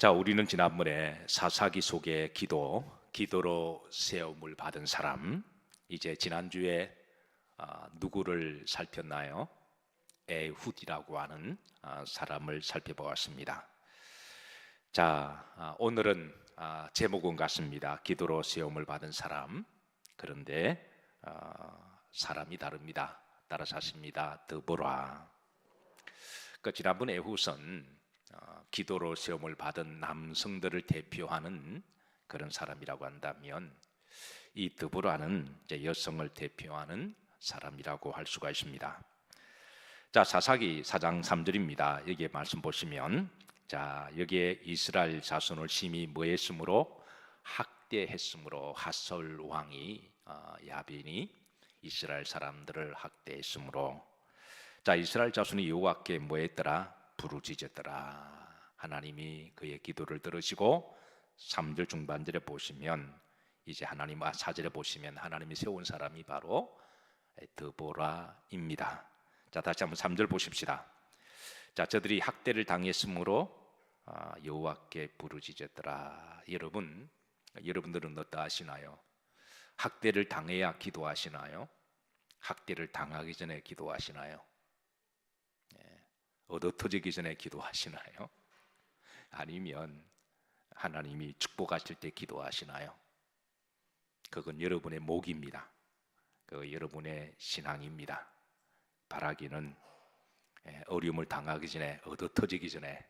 자, 우리는 지난번에 사사기 속의 기도로 세움을 받은 사람, 이제 지난주에 누구를 살폈나요? 에훗이라고 하는 사람을 살펴보았습니다. 자, 오늘은 제목은 같습니다. 기도로 세움을 받은 사람. 그런데 사람이 다릅니다. 따라서 하십니다. 드보라. 지난번 에훗은 기도로 시험을 받은 남성들을 대표하는 그런 사람이라고 한다면, 이 드보라는 이제 여성을 대표하는 사람이라고 할 수가 있습니다. 자, 사사기 4장 3절입니다. 여기에 말씀 보시면, 자, 여기에 이스라엘 자손을 심히 뭐했으므로 학대했으므로, 핫솔 왕이 야빈이 이스라엘 사람들을 학대했으므로. 자, 이스라엘 자손이 여호와께 뭐했더라? 부르짖었더라. 하나님이 그의 기도를 들으시고 3절 중반절에 보시면, 이제 하나님 4절에 보시면 하나님이 세운 사람이 바로 드보라입니다. 자, 다시 한번 3절 보십시다. 자, 저들이 학대를 당했으므로 여호와께 부르짖었더라. 여러분들은 어떠하시나요? 학대를 당해야 기도하시나요? 학대를 당하기 전에 기도하시나요? 얻어터지기 전에 기도하시나요? 아니면 하나님이 축복하실 때 기도하시나요? 그건 여러분의 목입니다. 그 여러분의 신앙입니다. 바라기는 어려움을 당하기 전에, 얻어터지기 전에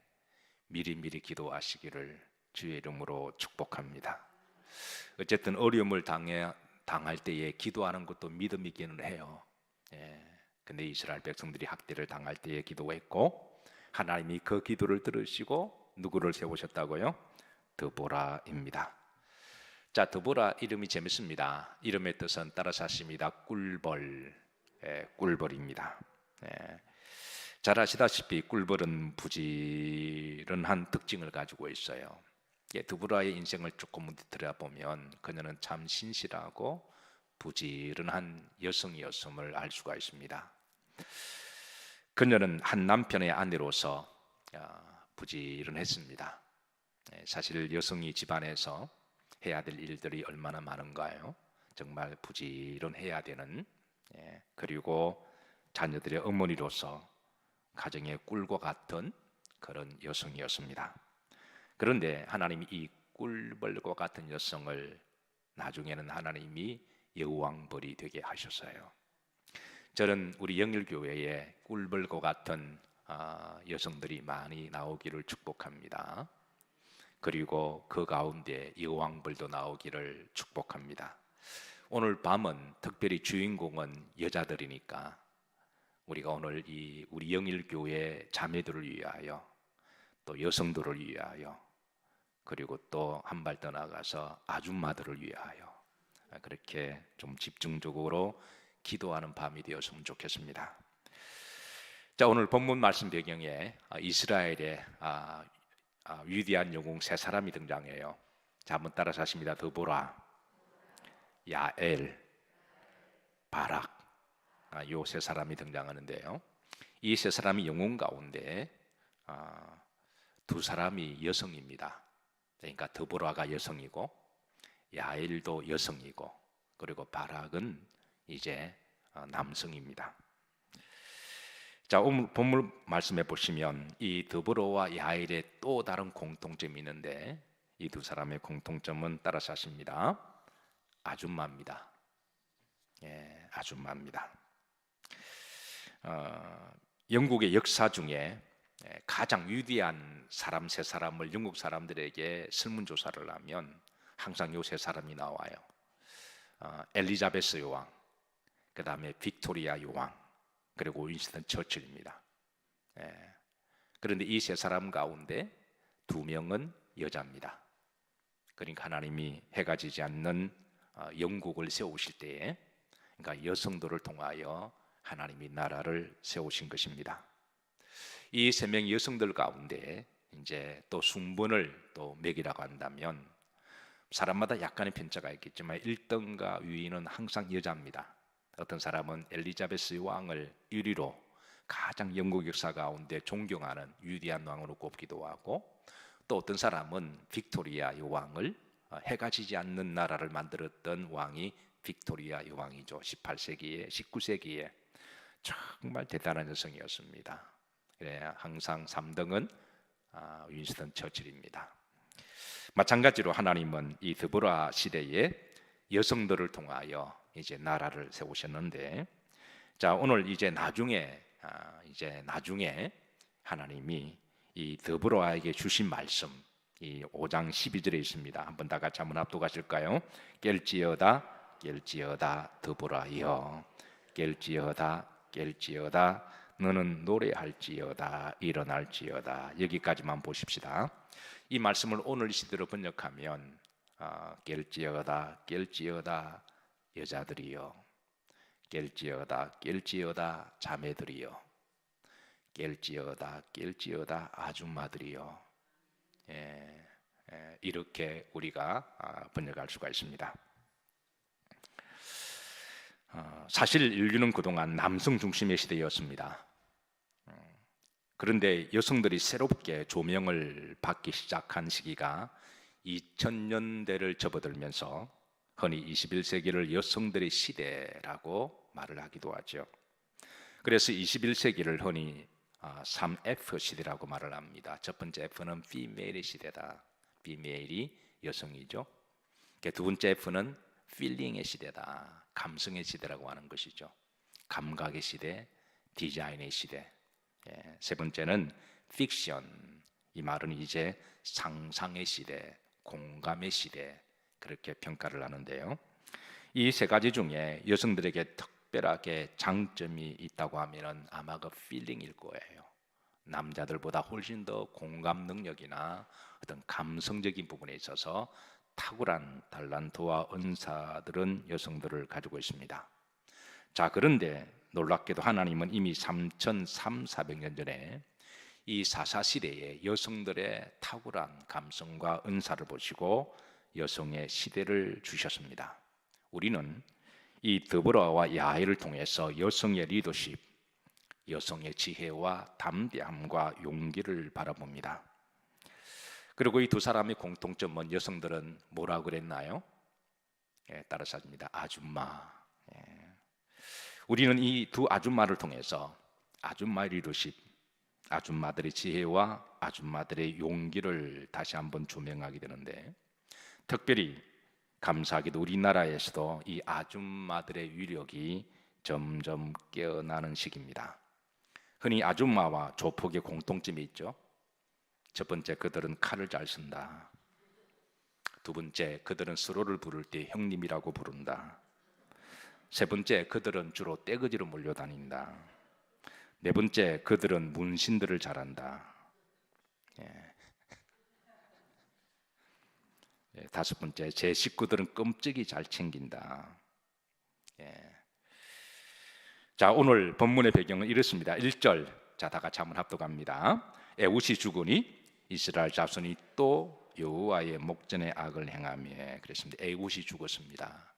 미리미리 기도하시기를 주의 이름으로 축복합니다. 어쨌든 어려움을 당할 때에 기도하는 것도 믿음이기는 해요. 근데 이스라엘 백성들이 학대를 당할 때에 기도했고, 하나님이 그 기도를 들으시고 누구를 세우셨다고요? 드보라입니다. 자, 드보라 이름이 재밌습니다. 이름의 뜻은 따라서 하십니다. 꿀벌. 꿀벌입니다. 잘 아시다시피 꿀벌은 부지런한 특징을 가지고 있어요. 드보라의 인생을 조금 들여다보면 그녀는 참 신실하고 부지런한 여성이었음을 알 수가 있습니다. 그녀는 한 남편의 아내로서 부지런했습니다. 사실 여성이 집안에서 해야 될 일들이 얼마나 많은가요? 정말 부지런해야 되는, 그리고 자녀들의 어머니로서 가정의 꿀과 같은 그런 여성이었습니다. 그런데 하나님이 이 꿀벌과 같은 여성을 나중에는 하나님이 여왕벌이 되게 하셨어요. 저는 우리 영일교회에 꿀벌과 같은 여성들이 많이 나오기를 축복합니다. 그리고 그 가운데 여왕벌도 나오기를 축복합니다. 오늘 밤은 특별히 주인공은 여자들이니까 우리가 오늘 우리 영일교회 자매들을 위하여, 또 여성들을 위하여, 그리고 또 한 발 더 나가서 아줌마들을 위하여 그렇게 좀 집중적으로 기도하는 밤이 되었으면 좋겠습니다. 자, 오늘 본문 말씀 배경에 이스라엘의 위대한 영웅 세 사람이 등장해요. 자, 한번 따라서 하십니다. 드보라, 야엘, 바락. 요 세 사람이 등장하는데요. 이 세 사람이 영웅 가운데 두 사람이 여성입니다. 그러니까 드보라가 여성이고, 야엘도 여성이고, 그리고 바락은 이제 남성입니다. 자, 오늘 본문 말씀해 보시면 이 드보라와 야엘의 또 다른 공통점이 있는데, 이 두 사람의 공통점은 따라서 하십니다. 아줌마입니다. 아줌마입니다. 영국의 역사 중에 가장 위대한 사람 세 사람을 영국 사람들에게 설문조사를 하면 항상 요 세 사람이 나와요. 엘리자베스 여왕, 그 다음에 빅토리아 여왕, 그리고 윈스턴 처칠입니다. 그런데 이 세 사람 가운데 두 명은 여자입니다. 그러니까 하나님이 해가 지지 않는 영국을 세우실 때에, 그러니까 여성들을 통하여 하나님이 나라를 세우신 것입니다. 이 세 명의 여성들 가운데 이제 또 순번을 또 매기라고 한다면, 사람마다 약간의 편차가 있겠지만 1등과 위는 항상 여자입니다. 어떤 사람은 엘리자베스 왕을 1위로 가장 영국 역사 가운데 존경하는 위대한 왕으로 꼽기도 하고, 또 어떤 사람은 빅토리아 여왕을 해가 지지 않는 나라를 만들었던 왕이 빅토리아 여왕이죠. 18세기에 19세기에 정말 대단한 여성이었습니다. 그래 항상 3등은 윈스턴 처칠입니다. 마찬가지로 하나님은 이 드보라 시대에 여성들을 통하여 이제 나라를 세우셨는데, 자 오늘 이제 나중에 하나님이 이 드보라에게 주신 말씀, 이 5장 12절에 있습니다. 한번 다 같이 한번 합독하실까요? 깰지어다 깰지어다 드보라여, 깰지어다 깰지어다 너는 노래할지어다 일어날지어다. 여기까지만 보십시다. 이 말씀을 오늘 시대로 번역하면 깰지어다 깰지어다 여자들이여, 깰지어다 깰지어다 자매들이여, 깰지어다 깰지어다 아줌마들이여, 이렇게 우리가 번역할 수가 있습니다. 사실 인류는 그동안 남성 중심의 시대였습니다. 그런데 여성들이 새롭게 조명을 받기 시작한 시기가 2000년대를 접어들면서 흔히 21세기를 여성들의 시대라고 말을 하기도 하죠. 그래서 21세기를 흔히 3F 시대라고 말을 합니다. 첫 번째 F는 female의 시대다. female이 여성이죠. 두 번째 F는 feeling의 시대다. 감성의 시대라고 하는 것이죠. 감각의 시대, 디자인의 시대. 세 번째는 픽션. 이 말은 이제 상상의 시대, 공감의 시대, 그렇게 평가를 하는데요. 이 세 가지 중에 여성들에게 특별하게 장점이 있다고 하면 아마 그 feeling일 거예요. 남자들보다 훨씬 더 공감 능력이나 어떤 감성적인 부분에 있어서 탁월한 달란트와 은사들은 여성들을 가지고 있습니다. 자, 그런데 놀랍게도 하나님은 이미 3,400년 전에 이 사사시대에 여성들의 탁월한 감성과 은사를 보시고 여성의 시대를 주셨습니다. 우리는 이 드보라와 야엘을 통해서 여성의 리더십, 여성의 지혜와 담대함과 용기를 바라봅니다. 그리고 이 두 사람의 공통점은 여성들은 뭐라고 그랬나요? 따라서 합니다. 아줌마. 우리는 이 두 아줌마를 통해서 아줌마의 리더십, 아줌마들의 지혜와 아줌마들의 용기를 다시 한번 조명하게 되는데, 특별히 감사하게도 우리나라에서도 이 아줌마들의 위력이 점점 깨어나는 시기입니다. 흔히 아줌마와 조폭의 공통점이 있죠. 첫 번째, 그들은 칼을 잘 쓴다. 두 번째, 그들은 서로를 부를 때 형님이라고 부른다. 세 번째, 그들은 주로 떼거지로 몰려다닌다. 네 번째, 그들은 문신들을 잘한다. 다섯 번째, 제 식구들은 끔찍이 잘 챙긴다. 자, 오늘 본문의 배경은 이렇습니다. 1절, 자, 다 같이 한번 합독합니다. 에훗이 죽으니 이스라엘 자손이 또 여호와의 목전에 악을 행하며, 그랬습니다. 에훗이 죽었습니다.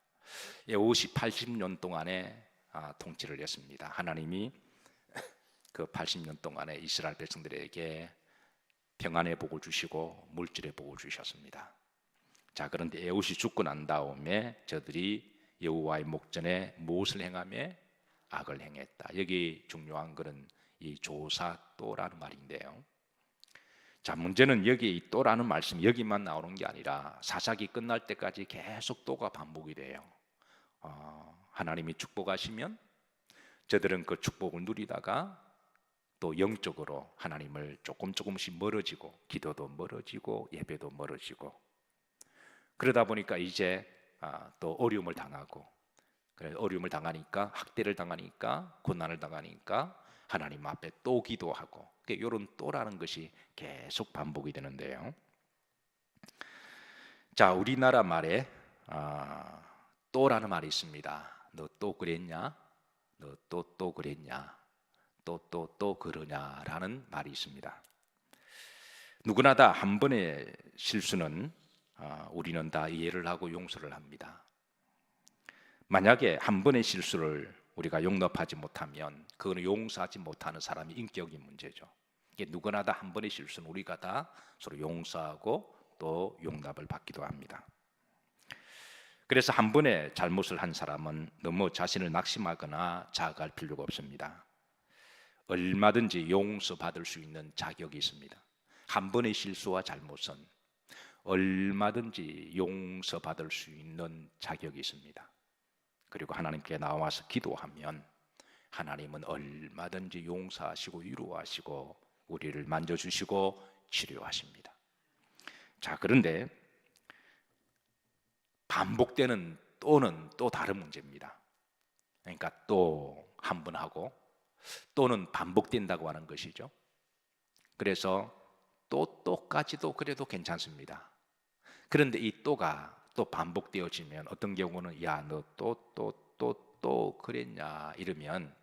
에훗이 80년 동안에 통치를 했습니다. 하나님이 그 80년 동안에 이스라엘 백성들에게 평안의 복을 주시고 물질의 복을 주셨습니다. 자, 그런데 에훗이 죽고 난 다음에 저들이 여호와의 목전에 무엇을 행하며 악을 행했다. 여기 중요한 것은 이 조사또라는 말인데요. 자, 문제는 여기 이 또라는 말씀 여기만 나오는 게 아니라 사사기 끝날 때까지 계속 또가 반복이 돼요. 하나님이 축복하시면 저들은 그 축복을 누리다가 또 영적으로 하나님을 조금씩 멀어지고, 기도도 멀어지고 예배도 멀어지고, 그러다 보니까 이제 또 어려움을 당하고, 그래서 어려움을 당하니까, 학대를 당하니까, 고난을 당하니까 하나님 앞에 또 기도하고, 이런 또라는 것이 계속 반복이 되는데요. 자, 우리나라 말에 또라는 말이 있습니다. 너 또 그랬냐? 너 또 그랬냐? 또 그러냐라는 말이 있습니다. 누구나 다 한 번의 실수는 우리는 다 이해를 하고 용서를 합니다. 만약에 한 번의 실수를 우리가 용납하지 못하면 그거는 용서하지 못하는 사람이 인격인 문제죠. 이게 누구나 다 한 번의 실수는 우리가 다 서로 용서하고 또 용납을 받기도 합니다. 그래서 한 번의 잘못을 한 사람은 너무 자신을 낙심하거나 자학할 필요가 없습니다. 얼마든지 용서받을 수 있는 자격이 있습니다. 한 번의 실수와 잘못은 얼마든지 용서받을 수 있는 자격이 있습니다. 그리고 하나님께 나와서 기도하면 하나님은 얼마든지 용서하시고 위로하시고 우리를 만져주시고 치료하십니다. 자, 그런데 반복되는 또는 또 다른 문제입니다. 그러니까 또 한 번 하고 또는 반복된다고 하는 것이죠. 그래서 또까지도 그래도 괜찮습니다. 그런데 이 또가 또 반복되어지면 어떤 경우는 야, 너 또 그랬냐 이러면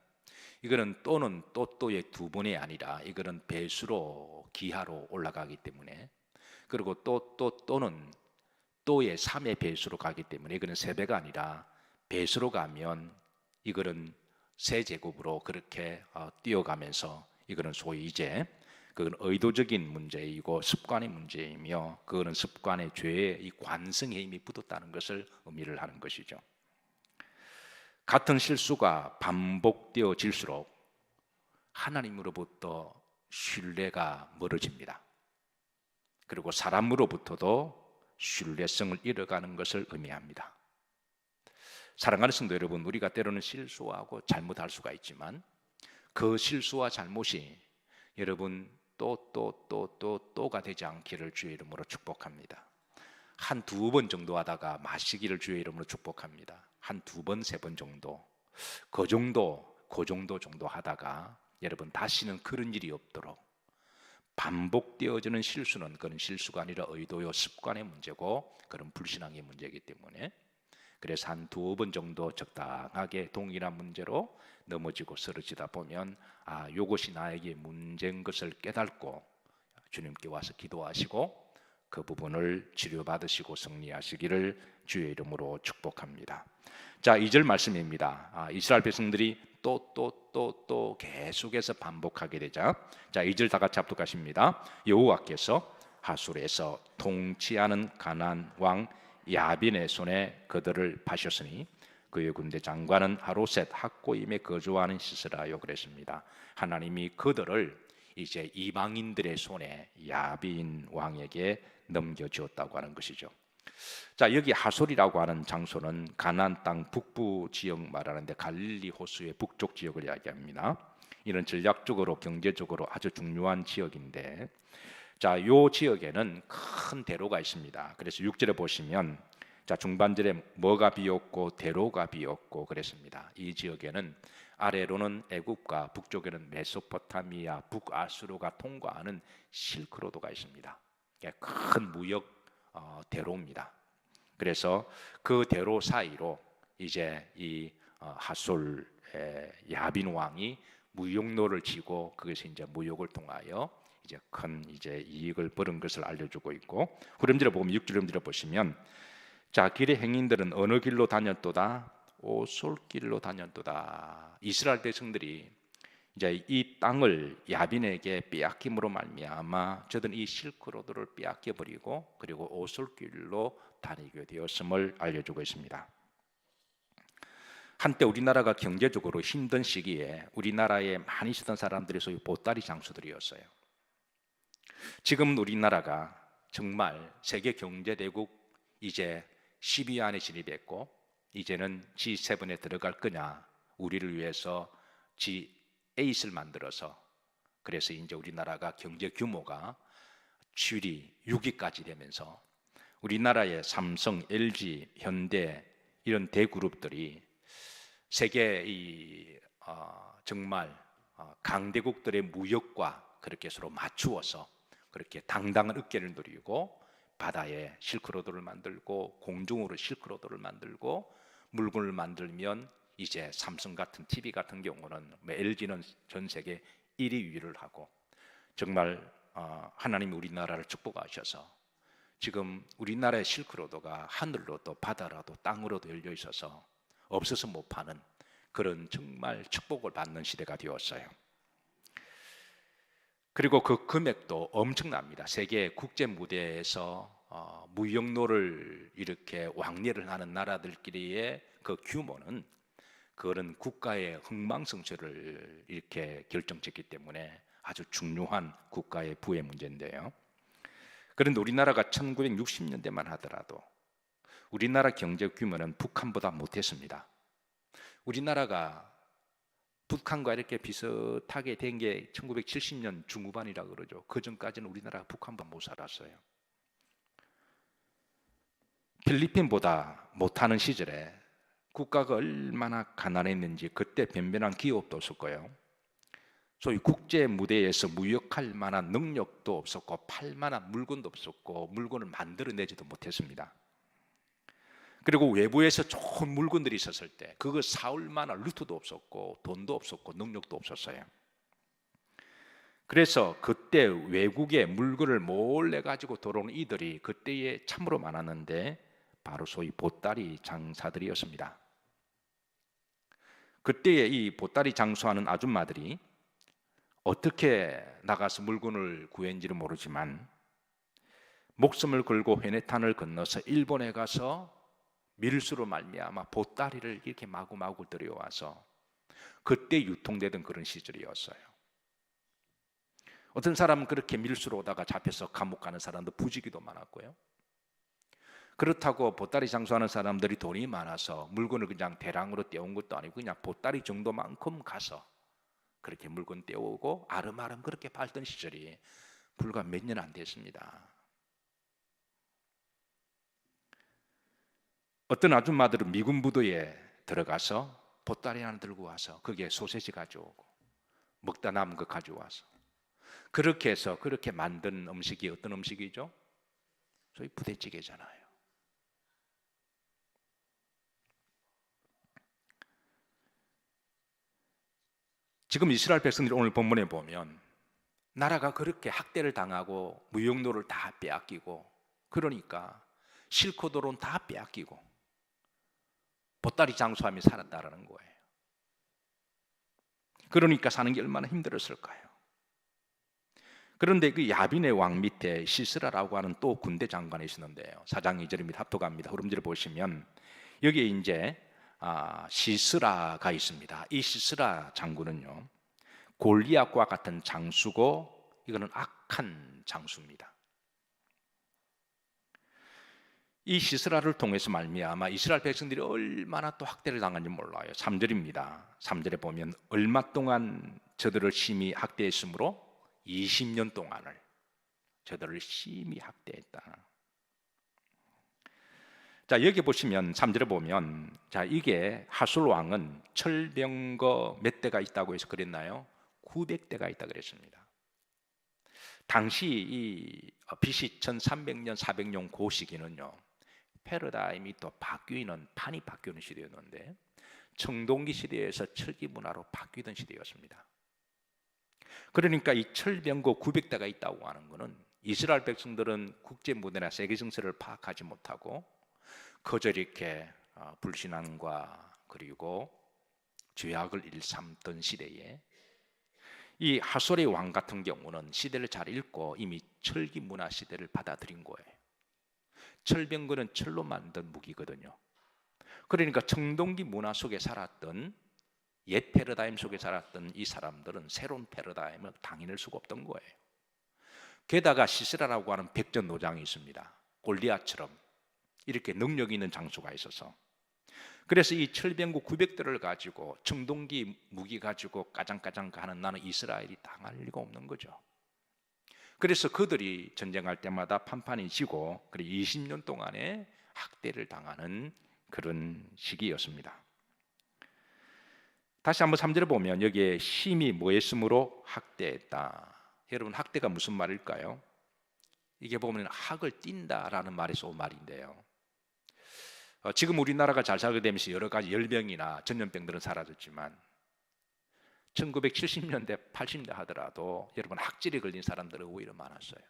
이거는 또는 또의 두 번이 아니라 이거는 배수로 기하로 올라가기 때문에, 그리고 또는 또의 3의 배수로 가기 때문에 이거는 3배가 아니라 배수로 가면 이거는 세제곱으로 그렇게 뛰어가면서 이거는 소위 이제 그건 의도적인 문제이고 습관의 문제이며 그거는 습관의 죄의 이 관성의 힘이 붙었다는 것을 의미를 하는 것이죠. 같은 실수가 반복되어질수록 하나님으로부터 신뢰가 멀어집니다. 그리고 사람으로부터도 신뢰성을 잃어가는 것을 의미합니다. 사랑하는 성도 여러분, 우리가 때로는 실수하고 잘못할 수가 있지만 그 실수와 잘못이 여러분 또가 되지 않기를 주의 이름으로 축복합니다. 한 두 번 정도 하다가 마시기를 주의 이름으로 축복합니다. 한 두 번, 세 번 정도, 그 정도 하다가 여러분 다시는 그런 일이 없도록, 반복되어지는 실수는 그런 실수가 아니라 의도요 습관의 문제고 그런 불신앙의 문제이기 때문에, 그래서 한 두 번 정도 적당하게 동일한 문제로 넘어지고 쓰러지다 보면 이것이 나에게 문제인 것을 깨닫고 주님께 와서 기도하시고 그 부분을 치료받으시고 승리하시기를 주의 이름으로 축복합니다. 자, 2절 말씀입니다. 이스라엘 백성들이 또 계속해서 반복하게 되자, 자 2절 다 같이 합독하십니다. 여호와께서 하술에서 통치하는 가나안 왕 야빈의 손에 그들을 파셨으니 그의 군대 장관은 하로셋 학고임에 거주하는 시스라요 그랬습니다. 하나님이 그들을 이제 이방인들의 손에 야빈 왕에게 넘겨주었다고 하는 것이죠. 자, 여기 하솔이라고 하는 장소는 가나안 땅 북부 지역 말하는데 갈릴리 호수의 북쪽 지역을 이야기합니다. 이는 전략적으로 경제적으로 아주 중요한 지역인데, 자, 요 지역에는 큰 대로가 있습니다. 그래서 6절에 보시면 자, 중반절에 뭐가 비었고 대로가 비었고 그랬습니다. 이 지역에는 아래로는 애굽과 북쪽에는 메소포타미아, 북아수르가 통과하는 실크로드가 있습니다. 큰 무역 대로입니다. 그래서 그 대로 사이로 이제 이 하솔 야빈 왕이 무역로를 지고 그것이 이제 무역을 통하여 이제 큰 이제 이익을 벌은 것을 알려주고 있고, 후렴절에 보면 6절에 보시면 자, 길의 행인들은 어느 길로 다녔도다? 오솔길로 다녔도다. 이스라엘 백성들이 이제 이 땅을 야빈에게 빼앗김으로 말미암아 저들은 이 실크로드를 빼앗겨 버리고 그리고 오솔길로 다니게 되었음을 알려주고 있습니다. 한때 우리나라가 경제적으로 힘든 시기에 우리나라에 많이 있었던 사람들이 소위 보따리 장수들이었어요. 지금 우리나라가 정말 세계 경제대국 이제 10위 안에 진입했고 이제는 G7에 들어갈 거냐, 우리를 위해서 G8을 만들어서, 그래서 이제 우리나라가 경제 규모가 7위, 6위까지 되면서 우리나라의 삼성, LG, 현대 이런 대그룹들이 세계 정말 강대국들의 무역과 그렇게 서로 맞추어서 그렇게 당당한 어깨를 누리고 바다에 실크로드를 만들고 공중으로 실크로드를 만들고 물건을 만들면 이제 삼성 같은 TV 같은 경우는 LG는 전 세계 1위, 2위를 하고 정말 하나님이 우리나라를 축복하셔서 지금 우리나라의 실크로드가 하늘로도 바다라도 땅으로도 열려 있어서 없어서 못 파는 그런 정말 축복을 받는 시대가 되었어요. 그리고 그 금액도 엄청납니다. 세계 국제 무대에서 무역로를 이렇게 왕래를 하는 나라들끼리의 그 규모는 그런 국가의 흥망성쇠를 이렇게 결정짓기 때문에 아주 중요한 국가의 부의 문제인데요. 그런데 우리나라가 1960년대만 하더라도 우리나라 경제 규모는 북한보다 못했습니다. 우리나라가 북한과 이렇게 비슷하게 된 게 1970년 중후반이라 그러죠. 그 전까지는 우리나라가 북한보다 못 살았어요. 필리핀보다 못하는 시절에 국가가 얼마나 가난했는지 그때 변변한 기업도 없을 거예요. 소위 국제 무대에서 무역할 만한 능력도 없었고 팔 만한 물건도 없었고 물건을 만들어내지도 못했습니다. 그리고 외부에서 좋은 물건들이 있었을 때 그거 사올 만한 루트도 없었고 돈도 없었고 능력도 없었어요. 그래서 그때 외국의 물건을 몰래 가지고 들어오는 이들이 그때에 참으로 많았는데 바로 소위 보따리 장사들이었습니다. 그때에 이 보따리 장수하는 아줌마들이 어떻게 나가서 물건을 구했는지는 모르지만 목숨을 걸고 해내탄을 건너서 일본에 가서 밀수로 말미암아 보따리를 이렇게 마구마구 들여와서 그때 유통되던 그런 시절이었어요. 어떤 사람은 그렇게 밀수로 오다가 잡혀서 감옥 가는 사람도 부지기도 많았고요. 그렇다고 보따리 장수하는 사람들이 돈이 많아서 물건을 그냥 대량으로 떼온 것도 아니고 그냥 보따리 정도만큼 가서 그렇게 물건 떼오고 아름아름 그렇게 팔던 시절이 불과 몇 년 안 됐습니다. 어떤 아줌마들은 미군 부대에 들어가서 보따리 하나 들고 와서 거기에 소세지 가져오고 먹다 남은 거 가져와서 그렇게 해서 그렇게 만든 음식이 어떤 음식이죠? 소위 부대찌개잖아요. 지금 이스라엘 백성들이 오늘 본문에 보면 나라가 그렇게 학대를 당하고 무역로를 다 빼앗기고 그러니까 실코도로는 다 빼앗기고 보따리 장수하며 살았다라는 거예요. 그러니까 사는 게 얼마나 힘들었을까요? 그런데 그 야빈의 왕 밑에 시스라라고 하는 또 군대 장관이 있었는데요. 4장 2절입니다. 합독합니다. 흐름지를 보시면 여기에 이제 시스라가 있습니다. 이 시스라 장군은요 골리앗과 같은 장수고 이거는 악한 장수입니다. 이 시스라를 통해서 말미암아 이스라엘 백성들이 얼마나 또 학대를 당한지 몰라요. 3절입니다. 3절에 보면 얼마 동안 저들을 심히 학대했으므로 20년 동안을 저들을 심히 학대했다. 자, 여기 보시면 3절에 보면 자, 이게 하술 왕은 철병거 몇 대가 있다고 해서 그랬나요? 900대가 있다 그랬습니다. 당시 이 BC 1300년 400년 그 시기는요. 패러다임이 또 바뀌는 판이 바뀌는 시대였는데 청동기 시대에서 철기 문화로 바뀌던 시대였습니다. 그러니까 이 철병거 900대가 있다고 하는 것은 이스라엘 백성들은 국제 무대나 세계 정세를 파악하지 못하고 그저 이렇게 불신앙과 그리고 죄악을 일삼던 시대에 이 하솔의 왕 같은 경우는 시대를 잘 읽고 이미 철기 문화 시대를 받아들인 거예요. 철병거는 철로 만든 무기거든요. 그러니까 청동기 문화 속에 살았던 옛 패러다임 속에 살았던 이 사람들은 새로운 패러다임을 당해낼 수가 없던 거예요. 게다가 시스라라고 하는 백전노장이 있습니다. 골리앗처럼 이렇게 능력 있는 장수가 있어서 그래서 이 철병구 900대를 가지고 청동기 무기 가지고 까장까장 가는 나는 이스라엘이 당할 리가 없는 거죠. 그래서 그들이 전쟁할 때마다 판판이 지고 20년 동안의 학대를 당하는 그런 시기였습니다. 다시 한번 3절에 보면 여기에 심히 뭐했으므로 학대했다. 여러분 학대가 무슨 말일까요? 이게 보면 학을 띈다라는 말에서 온 말인데요. 지금 우리나라가 잘 살게 되면서 여러 가지 열병이나 전염병들은 사라졌지만 1970년대, 80년대 하더라도 여러분 학질에 걸린 사람들은 오히려 많았어요.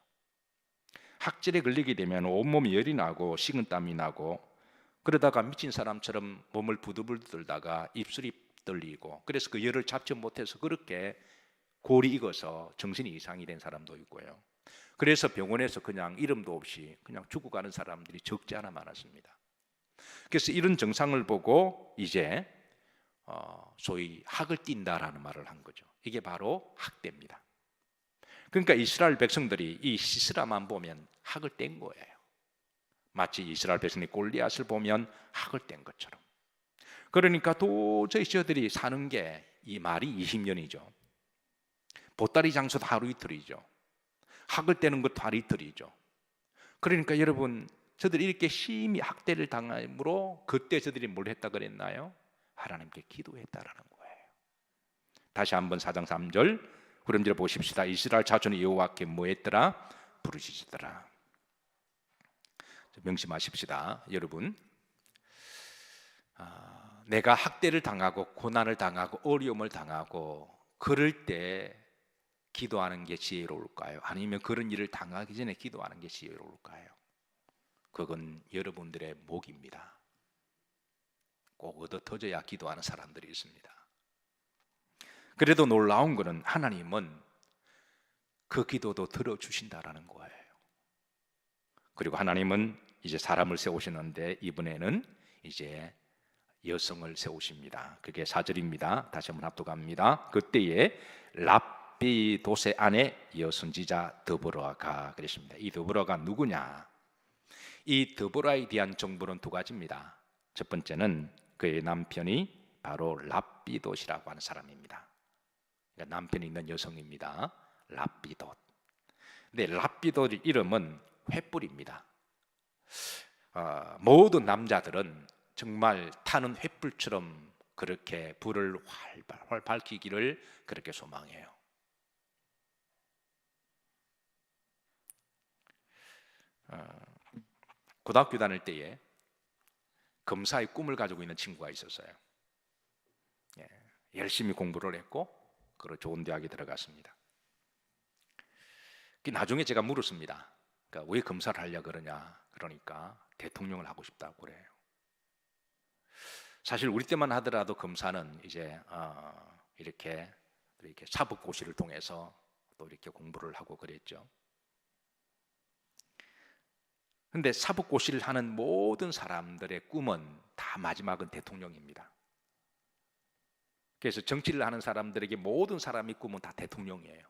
학질에 걸리게 되면 온몸이 열이 나고 식은땀이 나고 그러다가 미친 사람처럼 몸을 부들부들 떨다가 입술이 떨리고 그래서 그 열을 잡지 못해서 그렇게 골이 익어서 정신이 이상이 된 사람도 있고요. 그래서 병원에서 그냥 이름도 없이 그냥 죽어가는 사람들이 적지 않아 많았습니다. 그래서 이런 증상을 보고 이제 소위 학을 띈다라는 말을 한 거죠. 이게 바로 학대입니다. 그러니까 이스라엘 백성들이 이 시스라만 보면 학을 뗀 거예요. 마치 이스라엘 백성이 골리앗을 보면 학을 뗀 것처럼. 그러니까 도저히 저들이 사는 게 이 말이 20년이죠. 보따리 장소도 하루 이틀이죠. 학을 떼는 것도 하루 이틀이죠. 그러니까 여러분, 저들이 이렇게 심히 학대를 당함으로 그때 저들이 뭘 했다 그랬나요? 하나님께 기도했다라는 거예요. 다시 한번 4장 3절 후렴지를 보십시다. 이스라엘 자손이 여호와께 뭐 했더라? 부르짖으더라. 명심하십시다. 여러분, 내가 학대를 당하고 고난을 당하고 어려움을 당하고 그럴 때 기도하는 게 지혜로울까요? 아니면 그런 일을 당하기 전에 기도하는 게 지혜로울까요? 그건 여러분들의 목입니다. 꼭 얻어 터져야 기도하는 사람들이 있습니다. 그래도 놀라운 것은 하나님은 그 기도도 들어주신다라는 거예요. 그리고 하나님은 이제 사람을 세우시는데 이번에는 이제 여성을 세우십니다. 그게 4절입니다. 다시 한번 합독합니다. 그때에 랍비돗의 아내 여선지자 드보라가 그랬습니다. 이 드보라가 누구냐? 이 드보라에 대한 정보는 두 가지입니다. 첫 번째는 그의 남편이 바로 랍비돗이라고 하는 사람입니다. 그러니까 남편이 있는 여성입니다. 랍비돗. 근데 랍비돗의 이름은 횃불입니다. 모든 남자들은 정말 타는 횃불처럼 그렇게 불을 활발 밝히기를 그렇게 소망해요. 고등학교 다닐 때에 검사의 꿈을 가지고 있는 친구가 있었어요. 열심히 공부를 했고 그리고 좋은 대학에 들어갔습니다. 나중에 제가 물었습니다. 그러니까 왜 검사를 하려고 그러냐? 그러니까 대통령을 하고 싶다고 그래요. 사실 우리 때만 하더라도 검사는 이제 이렇게 사법고시를 통해서 또 이렇게 공부를 하고 그랬죠. 근데 사법고시를 하는 모든 사람들의 꿈은 다 마지막은 대통령입니다. 그래서 정치를 하는 사람들에게 모든 사람의 꿈은 다 대통령이에요.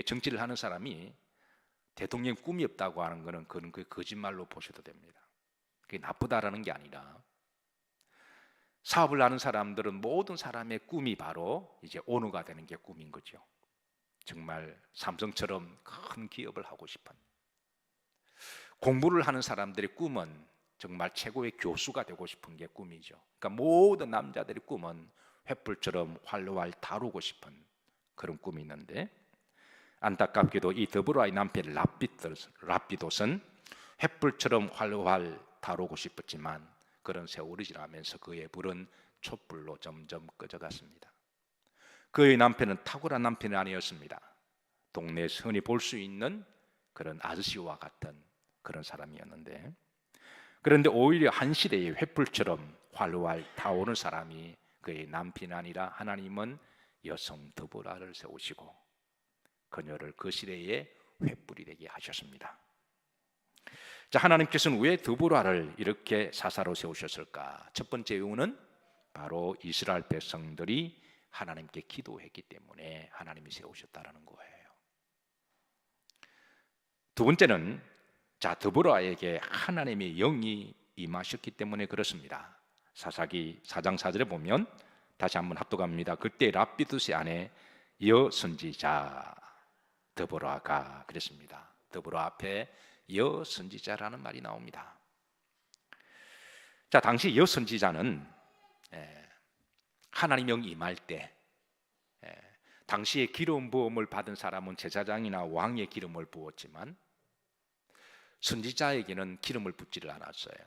정치를 하는 사람이 대통령 꿈이 없다고 하는 것은 그건 거짓말로 보셔도 됩니다. 그게 나쁘다라는 게 아니라 사업을 하는 사람들은 모든 사람의 꿈이 바로 이제 오너가 되는 게 꿈인 거죠. 정말 삼성처럼 큰 기업을 하고 싶은. 공부를 하는 사람들의 꿈은 정말 최고의 교수가 되고 싶은 게 꿈이죠. 그러니까 모든 남자들의 꿈은 횃불처럼 활활 다루고 싶은 그런 꿈이 있는데 안타깝게도 이 드보라의 남편 랍비돗은 횃불처럼 활활 다루고 싶었지만 그런 세월이 지나면서 그의 불은 촛불로 점점 꺼져갔습니다. 그의 남편은 탁월한 남편이 아니었습니다. 동네에서 흔히 볼 수 있는 그런 아저씨와 같은 그런 사람이었는데 그런데 오히려 한 시대의 횃불처럼 활활 타오르는 사람이 그의 남편이 아니라 하나님은 여성 드보라를 세우시고 그녀를 그 시대의 횃불이 되게 하셨습니다. 자, 하나님께서는 왜 드보라를 이렇게 사사로 세우셨을까? 첫 번째 이유는 바로 이스라엘 백성들이 하나님께 기도했기 때문에 하나님이 세우셨다는 거예요. 두 번째는 드보라에게 하나님의 영이 임하셨기 때문에 그렇습니다. 사사기 4장 4절에 보면 다시 한번 합독합니다. 그때 랍비돗의 아내 여선지자 드보라가 그랬습니다. 드보라 앞에 여선지자라는 말이 나옵니다. 자, 당시 여선지자는 하나님 영이 임할 때 당시에 기름 부음을 받은 사람은 제사장이나 왕의 기름을 부었지만 선지자에게는 기름을 붓지를 않았어요.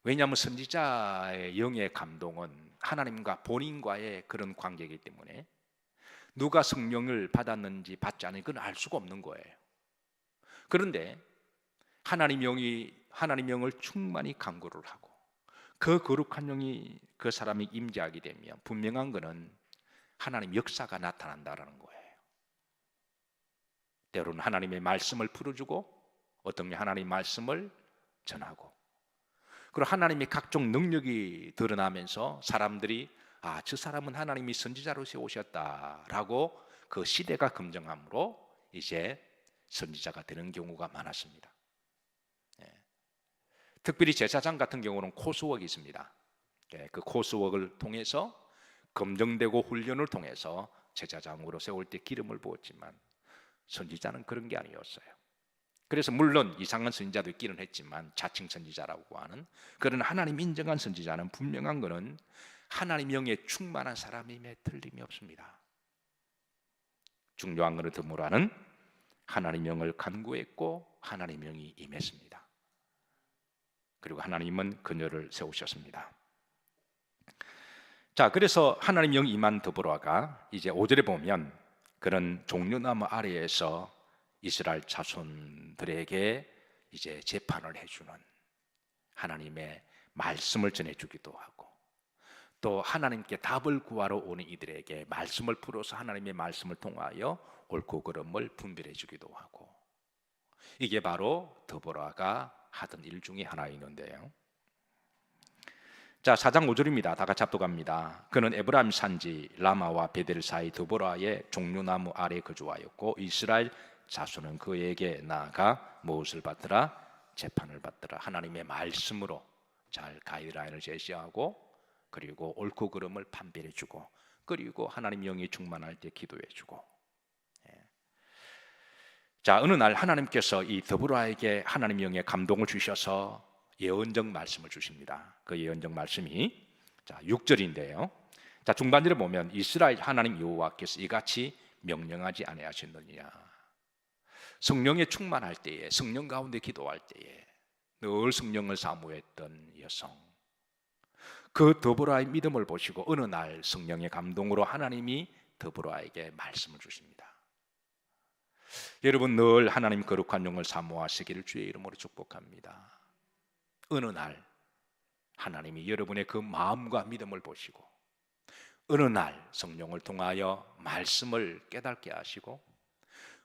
왜냐하면 선지자의 영의 감동은 하나님과 본인과의 그런 관계이기 때문에 누가 성령을 받았는지 받지 않은지 그건 알 수가 없는 거예요. 그런데 하나님 영을 충만히 간구를 하고 그 거룩한 영이 그 사람이 임재하게 되면 분명한 것은 하나님 역사가 나타난다라는 거예요. 때로는 하나님의 말씀을 풀어주고 어떤 게 하나님의 말씀을 전하고, 그리고 하나님의 각종 능력이 드러나면서 사람들이 저 사람은 하나님이 선지자로 세우셨다라고 그 시대가 검증함으로 이제 선지자가 되는 경우가 많았습니다. 특별히 제사장 같은 경우는 코스웍이 있습니다. 그 코스웍을 통해서 검증되고 훈련을 통해서 제사장으로 세울 때 기름을 부었지만 선지자는 그런 게 아니었어요. 그래서 물론 이상한 선지자도 있기는 했지만 자칭 선지자라고 하는 그런 하나님 인정한 선지자는 분명한 것은 하나님 영에 충만한 사람임에 틀림이 없습니다. 중요한 것은 드무라는 하나님 영을 간구했고 하나님 영이 임했습니다. 그리고 하나님은 그녀를 세우셨습니다. 자, 그래서 하나님 영이 임한 드보라가 이제 5절에 보면 그런 종려나무 아래에서 이스라엘 자손들에게 이제 재판을 해주는, 하나님의 말씀을 전해주기도 하고, 또 하나님께 답을 구하러 오는 이들에게 말씀을 풀어서 하나님의 말씀을 통하여 옳고 그름을 분별해 주기도 하고, 이게 바로 드보라가 하던 일 중에 하나였는데요. 자, 4장 5절입니다. 다 같이 합독합니다. 그는 에브라임 산지 라마와 베델 사이 드보라의 종려나무 아래 거주하였고 이스라엘 자손은 그에게 나아가 무엇을 받더라? 재판을 받더라. 하나님의 말씀으로 잘 가이드라인을 제시하고, 그리고 옳고 그름을 판별해주고, 그리고 하나님 영이 충만할 때 기도해주고. 자, 어느 날 하나님께서 이 드보라에게 하나님 영의 감동을 주셔서 예언적 말씀을 주십니다. 그 예언적 말씀이 자 6절인데요. 자, 중반절에 보면 이스라엘 하나님 여호와께서 이같이 명령하지 아니하셨느냐. 성령에 충만할 때에, 성령 가운데 기도할 때에 늘 성령을 사모했던 여성, 그 드보라의 믿음을 보시고 어느 날 성령의 감동으로 하나님이 드보라에게 말씀을 주십니다. 여러분 늘 하나님 거룩한 영을 사모하시기를 주의 이름으로 축복합니다. 어느 날 하나님이 여러분의 그 마음과 믿음을 보시고 어느 날 성령을 통하여 말씀을 깨닫게 하시고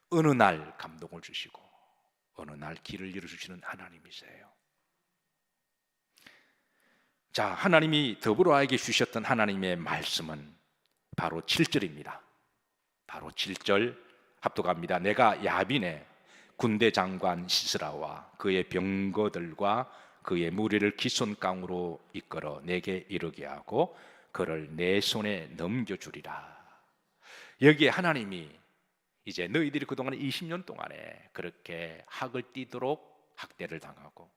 어느 날 감동을 주시고 어느 날 길을 열어주시는 하나님이세요. 자, 하나님이 드보라에게 주셨던 하나님의 말씀은 바로 7절입니다. 바로 7절 합독합니다. 내가 야빈의 군대 장관 시스라와 그의 병거들과 그의 무리를 기손강으로 이끌어 내게 이르게 하고 그를 내 손에 넘겨주리라. 여기에 하나님이 이제 너희들이 그동안 20년 동안에 그렇게 학을 띠도록 학대를 당하고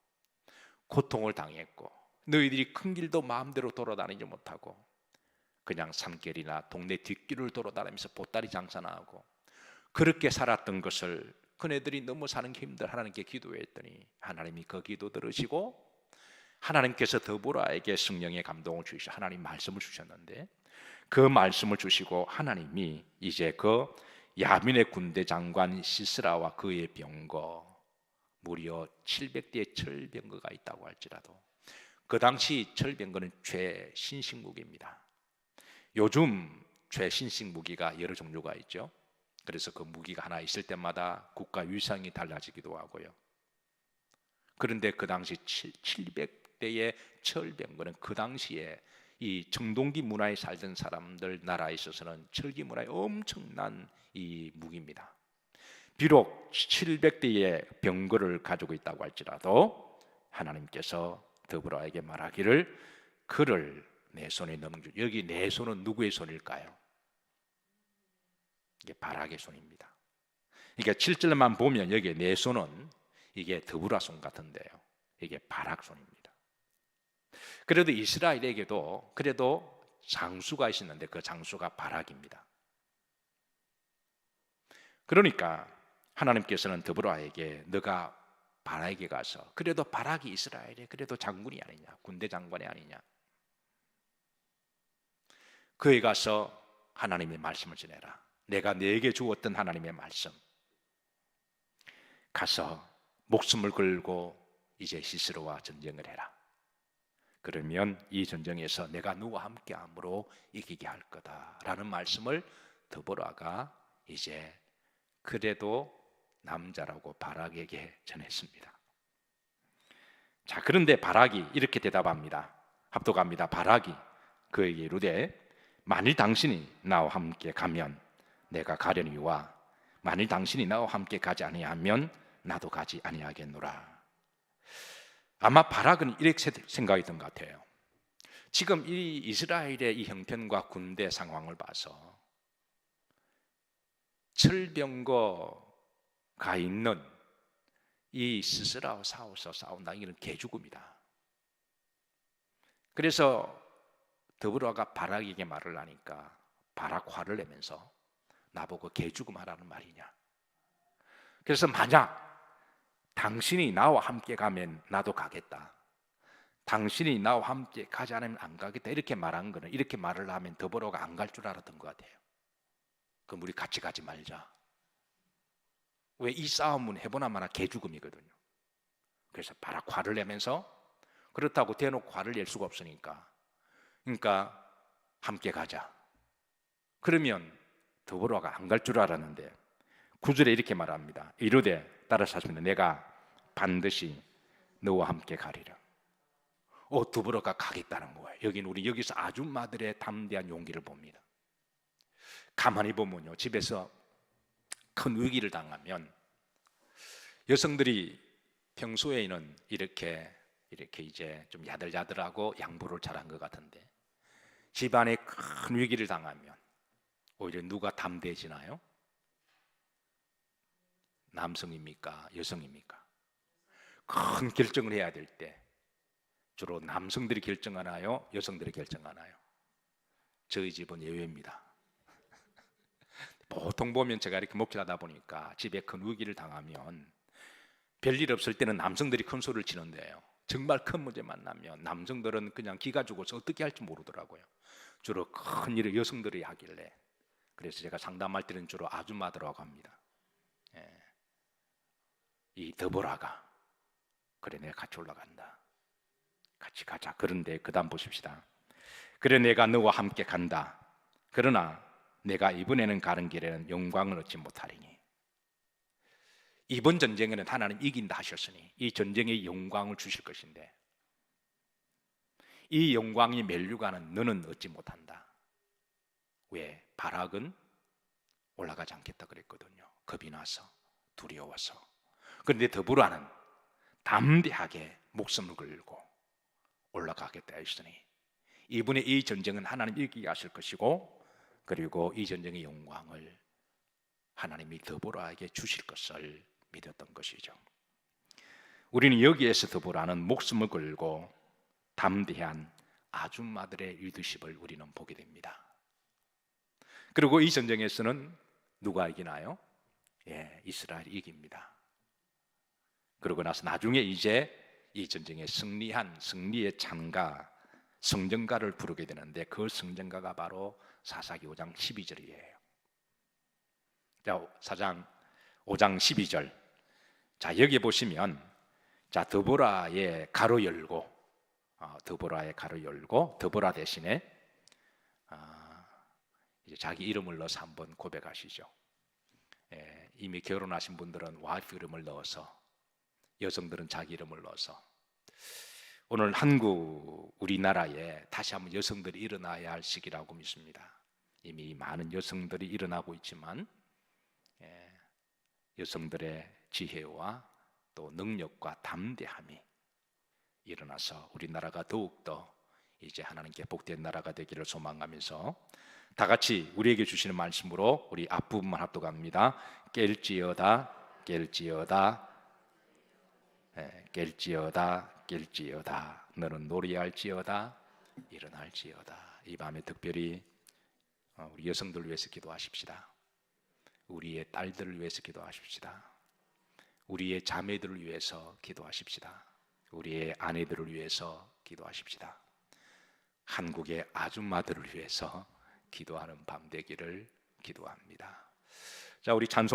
고통을 당했고 너희들이 큰 길도 마음대로 돌아다니지 못하고 그냥 산길이나 동네 뒷길을 돌아다니면서 보따리 장사나 하고 그렇게 살았던 것을 그네들이 너무 사는 게 힘들어 하나님께 기도했더니 하나님이 그 기도 들으시고 하나님께서 드보라에게 성령의 감동을 주시고 하나님 말씀을 주셨는데 그 말씀을 주시고 하나님이 이제 그 야민의 군대 장관 시스라와 그의 병거 무려 700대의 철병거가 있다고 할지라도 그 당시 철병거는 최신식 무기입니다. 요즘 최신식 무기가 여러 종류가 있죠. 그래서 그 무기가 하나 있을 때마다 국가 위상이 달라지기도 하고요. 그런데 그 당시 700대의 철병거는 그 당시에 이 청동기 문화에 살던 사람들 나라에 있어서는 철기 문화의 엄청난 이 무기입니다. 비록 700대의 병거를 가지고 있다고 할지라도 하나님께서 드보라에게 말하기를 그를 내 손에 넘겨. 여기 내 손은 누구의 손일까요? 이게 바락의 손입니다. 그러니까 7절만 보면 여기 내 손은 이게 드보라 손 같은데요. 이게 바락 손입니다. 그래도 이스라엘에게도 그래도 장수가 있었는데 그 장수가 바락입니다. 그러니까 하나님께서는 드보라에게 너가 바락에게 가서 그래도 바락이 이스라엘의 그래도 장군이 아니냐, 군대 장관이 아니냐, 그에 가서 하나님의 말씀을 전해라. 내가 네게 주었던 하나님의 말씀 가서 목숨을 걸고 이제 시스라와 전쟁을 해라. 그러면 이 전쟁에서 내가 누구와 함께함으로 이기게 할 거다라는 말씀을 드보라가 이제 그래도 남자라고 바락에게 전했습니다. 자, 그런데 바락이 이렇게 대답합니다. 합독합니다. 바락이 그에게 이르되 만일 당신이 나와 함께 가면 내가 가려니와 만일 당신이 나와 함께 가지 아니하면 나도 가지 아니하겠노라. 아마 바락은 이렇게 생각했던 것 같아요. 지금 이 이스라엘의 이 형편과 군대 상황을 봐서 철병거가 있는 이 스스라와 싸운다, 이건 개죽음이다. 그래서 드보라가 바락에게 말을 하니까 바락 화를 내면서 나보고 개죽음 하라는 말이냐. 그래서 만약 당신이 나와 함께 가면 나도 가겠다, 당신이 나와 함께 가지 않으면 안 가겠다, 이렇게 말한 거는, 이렇게 말을 하면 드보라가 안 갈 줄 알았던 것 같아요. 그럼 우리 같이 가지 말자. 왜? 이 싸움은 해보나 마나 개죽음이거든요. 그래서 바락 화를 내면서, 그렇다고 대놓고 화를 낼 수가 없으니까, 그러니까 함께 가자. 그러면 드보라가 안 갈 줄 알았는데 9절에 이렇게 말합니다. 이르되, 따라서 하십니다. 내가 반드시 너와 함께 가리라. 드보라가 가겠다는 거예요. 여기는 우리 여기서 아줌마들의 담대한 용기를 봅니다. 가만히 보면요, 집에서 큰 위기를 당하면 여성들이 평소에는 이렇게 이제 좀 야들야들하고 양보를 잘한 것 같은데, 집안에 큰 위기를 당하면 오히려 누가 담대해지나요? 남성입니까? 여성입니까? 큰 결정을 해야 될 때 주로 남성들이 결정하나요? 여성들이 결정하나요? 저희 집은 예외입니다. 보통 보면 제가 이렇게 목회하다 보니까 집에 큰 위기를 당하면 별일 없을 때는 남성들이 큰 소리를 치는데요, 정말 큰 문제 만나면 남성들은 그냥 기가 죽어서 어떻게 할지 모르더라고요. 주로 큰 일을 여성들이 하길래, 그래서 제가 상담할 때는 주로 아줌마들하고 합니다. 이 드보라가 그래, 내가 같이 올라간다, 같이 가자. 그런데 그 다음 보십시다. 그래, 내가 너와 함께 간다. 그러나 내가 이번에는 가는 길에는 영광을 얻지 못하리니. 이번 전쟁에는 하나님 이긴다 하셨으니 이 전쟁의 영광을 주실 것인데, 이 영광이 면류관은 너는 얻지 못한다. 왜? 바락은 올라가지 않겠다 그랬거든요. 겁이 나서, 두려워서. 그런데 드보라는 담대하게 목숨을 걸고 올라가겠다 했으니 이번에 이 전쟁은 하나님 이기게 하실 것이고, 그리고 이 전쟁의 영광을 하나님이 드보라에게 주실 것을 믿었던 것이죠. 우리는 여기에서 드보라는 목숨을 걸고 담대한 아줌마들의 리더십을 우리는 보게 됩니다. 그리고 이 전쟁에서는 누가 이기나요? 이스라엘이 이깁니다. 그러고 나서 나중에 이제 이 전쟁에 승리한 승리의 찬가, 성전가를 부르게 되는데, 그 성전가가 바로 사사기 5장 12절이에요. 자, 사장 5장 12절. 자, 여기 보시면, 자, 드보라의 가로 열고, 드보라 대신에 이제 자기 이름을 넣어서 한번 고백하시죠. 이미 결혼하신 분들은 와이프 이름을 넣어서, 여성들은 자기 이름을 넣어서. 오늘 한국, 우리나라에 다시 한번 여성들이 일어나야 할 시기라고 믿습니다. 이미 많은 여성들이 일어나고 있지만 여성들의 지혜와 또 능력과 담대함이 일어나서 우리나라가 더욱더 이제 하나님께 복된 나라가 되기를 소망하면서 다 같이 우리에게 주시는 말씀으로 우리 앞부분만 합독합니다. 깰지어다 깰지어다 깰지어다 깰지어다 너는 노래할지어다 일어날지어다. 이 밤에 특별히 우리 여성들을 위해서 기도하십시다. 우리의 딸들을 위해서 기도하십시다. 우리의 자매들을 위해서 기도하십시다. 우리의 아내들을 위해서 기도하십시다. 한국의 아줌마들을 위해서 기도하는 밤 되기를 기도합니다. 자, 우리 찬송